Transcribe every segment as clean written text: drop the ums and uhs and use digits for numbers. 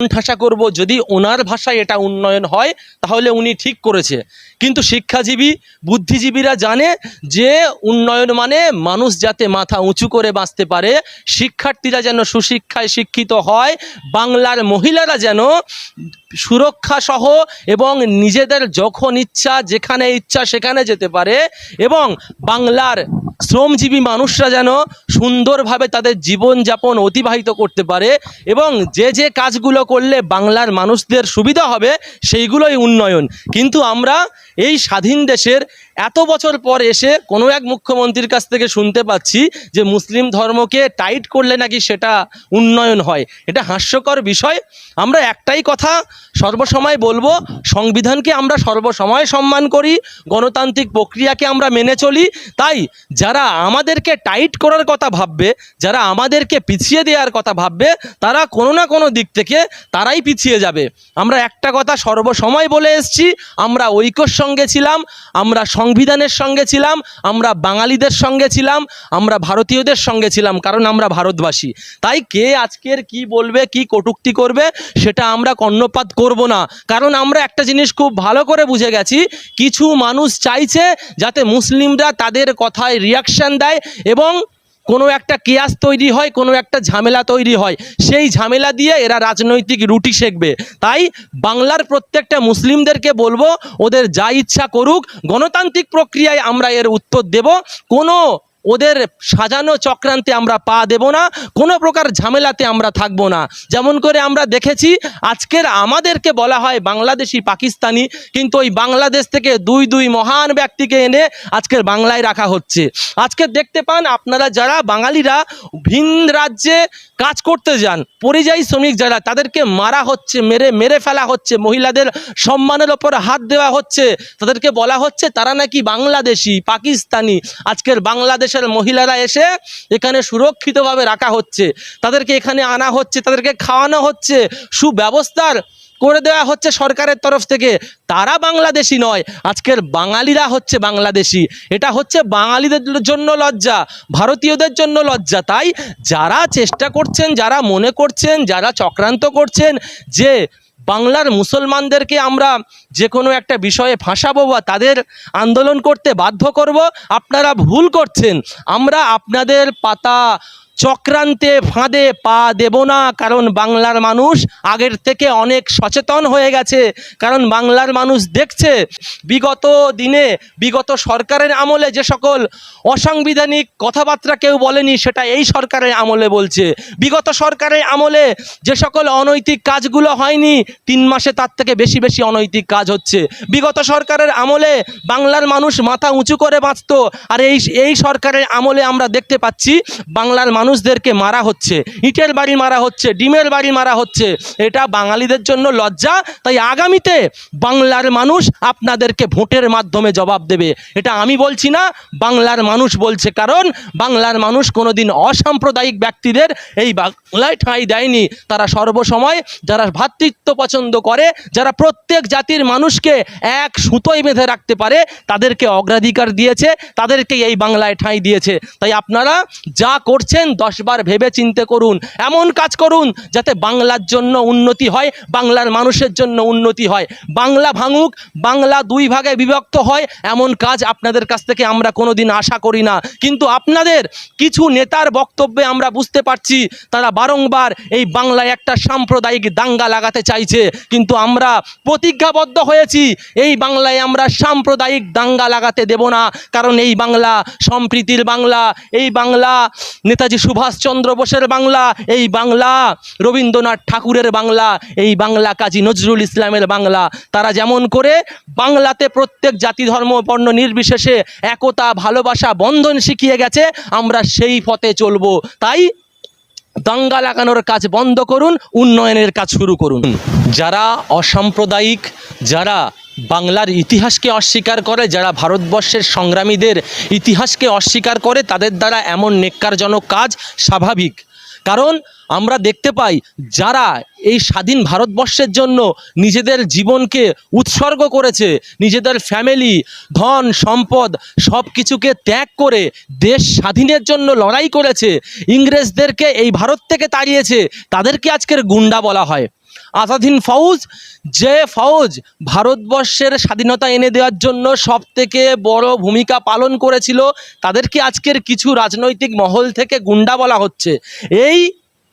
ঠাসা করব যদি ওনার ভাষায় এটা উন্নয়ন হয় তাহলে উনি ঠিক করেছে। কিন্তু শিক্ষাজীবী বুদ্ধিজীবীরা জানে যে উন্নয়ন মানে মানুষ যাতে মাথা উঁচু করে বাঁচতে পারে, শিক্ষার্থীরা যেন সুশিক্ষায় শিক্ষিত হয়, বাংলার মহিলারা যেন সুরক্ষা সহ এবং নিজেদের যখন ইচ্ছা যেখানে ইচ্ছা সেখানে যেতে পারে, এবং বাংলার শ্রমজীবী মানুষরা যেন সুন্দরভাবে তাদের জীবনযাপন অতিবাহিত করতে পারে, এবং যে কাজগুলো করলে বাংলার মানুষদের সুবিধা হবে সেইগুলোই উন্নয়ন। কিন্তু আমরা এই স্বাধীন দেশের এত বছর পর এসে কোনো এক মুখ্যমন্ত্রীর কাছ থেকে শুনতে পাচ্ছি যে মুসলিম ধর্মকে টাইট করলে নাকি সেটা উন্নয়ন হয়। এটা হাস্যকর বিষয়। আমরা একটাই কথা সর্বসময় বলবো, সংবিধানকে আমরা সর্বসময় সম্মান করি, গণতান্ত্রিক প্রক্রিয়াকে আমরা মেনে চলি। তাই যারা আমাদেরকে টাইট করার কথা ভাববে, যারা আমাদেরকে পিছিয়ে দেওয়ার কথা ভাববে, তারা কোনো না কোনো দিক থেকে তারাই পিছিয়ে যাবে। আমরা একটা কথা সর্বসময় বলে এসেছি, আমরা ঐক্যর সঙ্গে ছিলাম, আমরা সংবিধানের সঙ্গে ছিলাম, আমরা বাঙালিদের সঙ্গে ছিলাম, আমরা ভারতীয়দের সঙ্গে ছিলাম, কারণ আমরা ভারতবাসী। তাই কে আজকের কি বলবে, কি কটূক্তি করবে, সেটা আমরা কর্ণপাত করব না। কারণ আমরা একটা জিনিস খুব ভালো করে বুঝে গেছি, কিছু মানুষ চাইছে যাতে মুসলিমরা তাদের কথায় রিয়াকশান দেয় এবং কোনো একটা কেয়াস তৈরি হয়, কোনো একটা ঝামেলা তৈরি হয়, সেই ঝামেলা দিয়ে এরা রাজনৈতিক রুটি সেঁকবে। তাই বাংলার প্রত্যেকটা মুসলিমদেরকে বলবো, ওদের যা ইচ্ছা করুক, গণতান্ত্রিক প্রক্রিয়ায় আমরা এর উত্তর দেব। কোনো ওদের সাজানো চক্রান্তে আমরা পা দেব না, কোনো প্রকার ঝামেলাতে আমরা থাকবো না। যেমন করে আমরা দেখেছি আজকের আমাদেরকে বলা হয় বাংলাদেশি পাকিস্তানি, কিন্তু ওই বাংলাদেশ থেকে দুই মহান ব্যক্তিকে এনে আজকের বাংলায় রাখা হচ্ছে। আজকে দেখতে পান আপনারা যারা বাঙালিরা ভিন রাজ্যে কাজ করতে যান, পরিযায়ী শ্রমিক যারা, তাদেরকে মারা হচ্ছে, মেরে ফেলা হচ্ছে, মহিলাদের সম্মানের ওপর হাত দেওয়া হচ্ছে, তাদেরকে বলা হচ্ছে তারা নাকি বাংলাদেশি পাকিস্তানি। আজকের বাংলাদেশের মহিলারা এসে এখানে সুরক্ষিতভাবে রাখা হচ্ছে, তাদেরকে এখানে আনা হচ্ছে, তাদেরকে খাওয়ানো হচ্ছে, সুব্যবস্থার করে দেওয়া হচ্ছে সরকারের তরফ থেকে। তারা বাংলাদেশি নয়, আজকের বাঙালিরা হচ্ছে বাংলাদেশি। এটা হচ্ছে বাঙালিদের জন্য লজ্জা, ভারতীয়দের জন্য লজ্জা। তাই যারা চেষ্টা করছেন, যারা মনে করছেন, যারা চক্রান্ত করছেন যে বাংলার মুসলমানদেরকে আমরা যে কোনো একটা বিষয়ে ফাঁসাবো বা তাদের আন্দোলন করতে বাধ্য করব, আপনারা ভুল করছেন। আমরা আপনাদের পাতা চক্রান্তে ফাঁদে পা দেব না, কারণ বাংলার মানুষ আগের থেকে অনেক সচেতন হয়ে গেছে। কারণ বাংলার মানুষ দেখছে বিগত দিনে, বিগত সরকারের আমলে যে সকল অসাংবিধানিক কথাবার্তা কেউ বলেনি, সেটা এই সরকারের আমলে বলছে। বিগত সরকারের আমলে যে সকল অনৈতিক কাজগুলো হয়নি, 3 মাসে তার থেকে বেশি অনৈতিক কাজ হচ্ছে। বিগত সরকারের আমলে বাংলার মানুষ মাথা উঁচু করে বাঁচত, আর এই সরকারের আমলে আমরা দেখতে পাচ্ছি বাংলার মানুষদেরকে মারা হচ্ছে, ইটের বাড়ি মারা হচ্ছে, ডিমের বাড়ি মারা হচ্ছে। এটা বাঙালিদের জন্য লজ্জা। তাই আগামীতে বাংলার মানুষ আপনাদেরকে ভোটের মাধ্যমে জবাব দেবে। এটা আমি বলছি না, বাংলার মানুষ বলছে। কারণ বাংলার মানুষ কোনোদিন অসাম্প্রদায়িক ব্যক্তিদের এই বাংলায় ঠাঁই দেয়নি। তারা সর্বসময় যারা ভ্রাতৃত্ব পছন্দ করে, যারা প্রত্যেক জাতির মানুষকে এক সুতোয় বেঁধে রাখতে পারে, তাদেরকে অগ্রাধিকার দিয়েছে, তাদেরকে এই বাংলায় ঠাঁই দিয়েছে। তাই আপনারা যা করছেন 10 বার ভেবে চিন্তে করুন, এমন কাজ করুন যাতে বাংলার জন্য উন্নতি হয়, বাংলার মানুষের জন্য উন্নতি হয়। বাংলা ভাঙুক, বাংলা 2 ভাগে বিভক্ত হয়, এমন কাজ আপনাদের কাছ থেকে আমরা কোনোদিন আশা করি না। কিন্তু আপনাদের কিছু নেতার বক্তব্যে আমরা বুঝতে পারছি তারা বারংবার এই বাংলায় একটা সাম্প্রদায়িক দাঙ্গা লাগাতে চাইছে। কিন্তু আমরা প্রতিজ্ঞাবদ্ধ হয়েছি, এই বাংলায় আমরা সাম্প্রদায়িক দাঙ্গা লাগাতে দেব না। কারণ এই বাংলা সম্প্রীতির বাংলা, এই বাংলা নেতাজি সুভাষচন্দ্র বোসের বাংলা, এই বাংলা রবীন্দ্রনাথ ঠাকুরের বাংলা, এই বাংলা কাজী নজরুল ইসলামের বাংলা। তারা যেমন করে বাংলাতে প্রত্যেক জাতি ধর্ম বর্ণ নির্বিশেষে একতা, ভালোবাসা, বন্ধন শিখিয়ে গেছে, আমরা সেই পথে চলবো। তাই দাঙ্গা লাগানোর কাজ বন্ধ করুন, উন্নয়নের কাজ শুরু করুন। যারা অসাম্প্রদায়িক, যারা বাংলার ইতিহাসকে অস্বীকার করে, যারা ভারতবর্ষের সংগ্রামীদের ইতিহাসকে অস্বীকার করে, তাদের দ্বারা এমন নেক্কারজনক কাজ স্বাভাবিক। কারণ আমরা দেখতে পাই যারা এই স্বাধীন ভারতবর্ষের জন্য নিজেদের জীবনকে উৎসর্গ করেছে, নিজেদের ফ্যামিলি, ধন সম্পদ সব কিছুকে ত্যাগ করে দেশ স্বাধীনের জন্য লড়াই করেছে, ইংরেজদেরকে এই ভারত থেকে তাড়িয়েছে, তাদেরকে আজকের গুন্ডা বলা হয়। আজাদ হিন্দ ফৌজ, যে ফৌজ ভারতবর্ষের স্বাধীনতা এনে দেওয়ার জন্য সব থেকে বড় ভূমিকা পালন করেছিল, তাদেরকে আজকের কিছু রাজনৈতিক মহল থেকে গুন্ডা বলা হচ্ছে। এই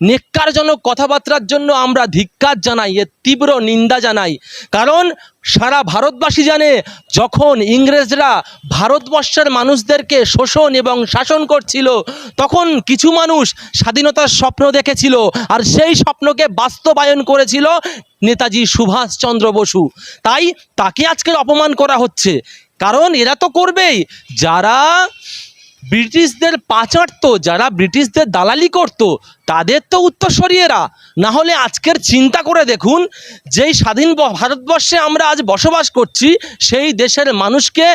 নেক্কারজনক কথাবার্তার জন্য আমরা ধিক্কার জানাই, এর তীব্র নিন্দা জানাই। কারণ সারা ভারতবাসী জানে, যখন ইংরেজরা ভারতবর্ষের মানুষদেরকে শোষণ এবং শাসন করছিল, তখন কিছু মানুষ স্বাধীনতার স্বপ্ন দেখেছিল, আর সেই স্বপ্নকে বাস্তবায়ন করেছিল নেতাজি সুভাষচন্দ্র বসু। তাই তাকে আজকে অপমান করা হচ্ছে। কারণ এরা তো করবেই, যারা ব্রিটিশদের পাচারত, যারা ব্রিটিশদের দালালি করত, তাদের তো উত্তরসূরি এরা। না হলে আজকের চিন্তা করে দেখুন, যেই স্বাধীন ভারতবর্ষে আমরা আজ বসবাস করছি, সেই দেশের মানুষকে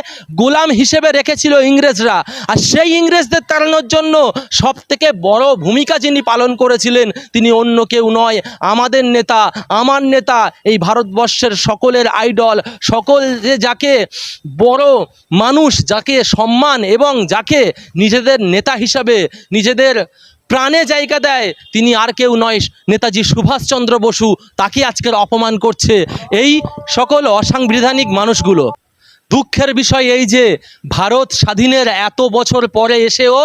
গোলাম হিসেবে রেখেছিল ইংরেজরা। আর সেই ইংরেজদের তাড়ানোর জন্য সব থেকে বড় ভূমিকা যিনি পালন করেছিলেন, তিনি অন্য কেউ নয়, আমাদের নেতা, আমার নেতা, এই ভারতবর্ষের সকলের আইডল, সকল যে যাকে বড় মানুষ, যাকে সম্মান এবং যাকে নিজেদের নেতা হিসাবে নিজেদের প্রাণে জায়গা দেয়, তিনি আর কেউ নয়, নেতাজি সুভাষচন্দ্র বসু। তাকে আজকের অপমান করছে এই সকল অসাংবিধানিক মানুষগুলো। দুঃখের বিষয় এই যে ভারত স্বাধীনের এত বছর পরে এসেও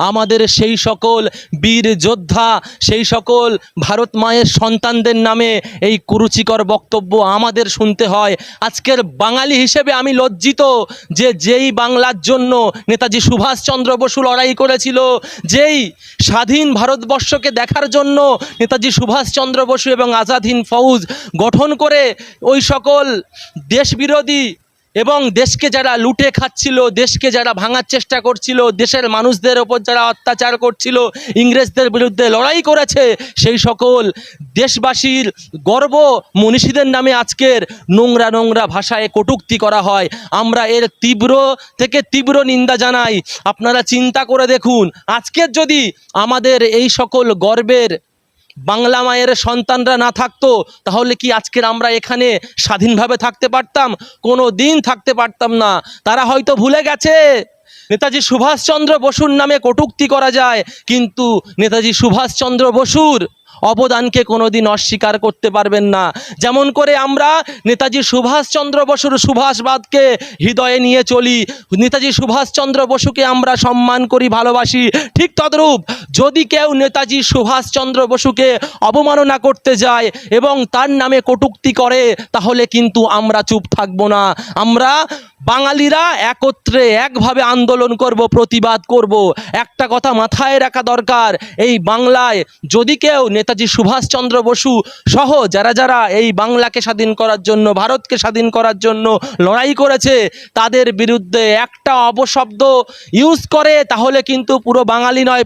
আমাদের সেই সকল বীর যোদ্ধা, সেই সকল ভারত মায়ের সন্তানদের নামে এই কুরুচিকর বক্তব্য আমাদের শুনতে হয়। আজকের বাঙালি হিসেবে আমি লজ্জিত যে যেই বাংলার জন্য নেতাজি সুভাষচন্দ্র বসু লড়াই করেছিল, যেই স্বাধীন ভারতবর্ষকে দেখার জন্য নেতাজি সুভাষচন্দ্র বসু এবং আজাদ হিন্দ ফৌজ গঠন করে ওই সকল দেশবিরোধী এবং দেশকে যারা লুটে খাচ্ছিল, দেশকে যারা ভাঙার চেষ্টা করছিল, দেশের মানুষদের ওপর যারা অত্যাচার করছিল, ইংরেজদের বিরুদ্ধে লড়াই করেছে, সেই সকল দেশবাসীর গর্ব মনীষীদের নামে আজকের নোংরা নোংরা ভাষায় কটূক্তি করা হয়। আমরা এর তীব্র থেকে তীব্র নিন্দা জানাই। আপনারা চিন্তা করে দেখুন, আজকের যদি আমাদের এই সকল গর্বের বাংলা মায়ের সন্তানরা না থাকতো, তাহলে কি আজকের আমরা এখানে স্বাধীনভাবে থাকতে পারতাম? কোনো দিন থাকতে পারতাম না। তারা হয়তো ভুলে গেছে নেতাজি সুভাষচন্দ্র বসুর নামে কটূক্তি করা যায়, কিন্তু নেতাজি সুভাষচন্দ্র বসুর অবদানকে কোনোদিন অস্বীকার করতে পারবেন না। যেমন করে আমরা নেতাজি সুভাষচন্দ্র বসুর সুভাষবাদকে হৃদয়ে নিয়ে চলি, নেতাজি সুভাষচন্দ্র বসুকে আমরা সম্মান করি, ভালোবাসি, ঠিক তদ্রূপ যদি কেউ নেতাজি সুভাষচন্দ্র বসুকে অবমাননা করতে যায় এবং তার নামে কটূক্তি করে, তাহলে কিন্তু আমরা চুপ থাকবো না। আমরা বাঙালিরা একত্রে একভাবে আন্দোলন করব, প্রতিবাদ করব। একটা কথা মাথায় রাখা দরকার, এই বাংলায় যদি কেউ নেতাজি সুভাষচন্দ্র বসু সহ যারা যারা এই বাংলাকে স্বাধীন করার জন্য, ভারতকে স্বাধীন করার জন্য লড়াই করেছে, তাদের বিরুদ্ধে একটা অপশব্দ ইউজ করে, তাহলে কিন্তু পুরো বাঙালি নয়,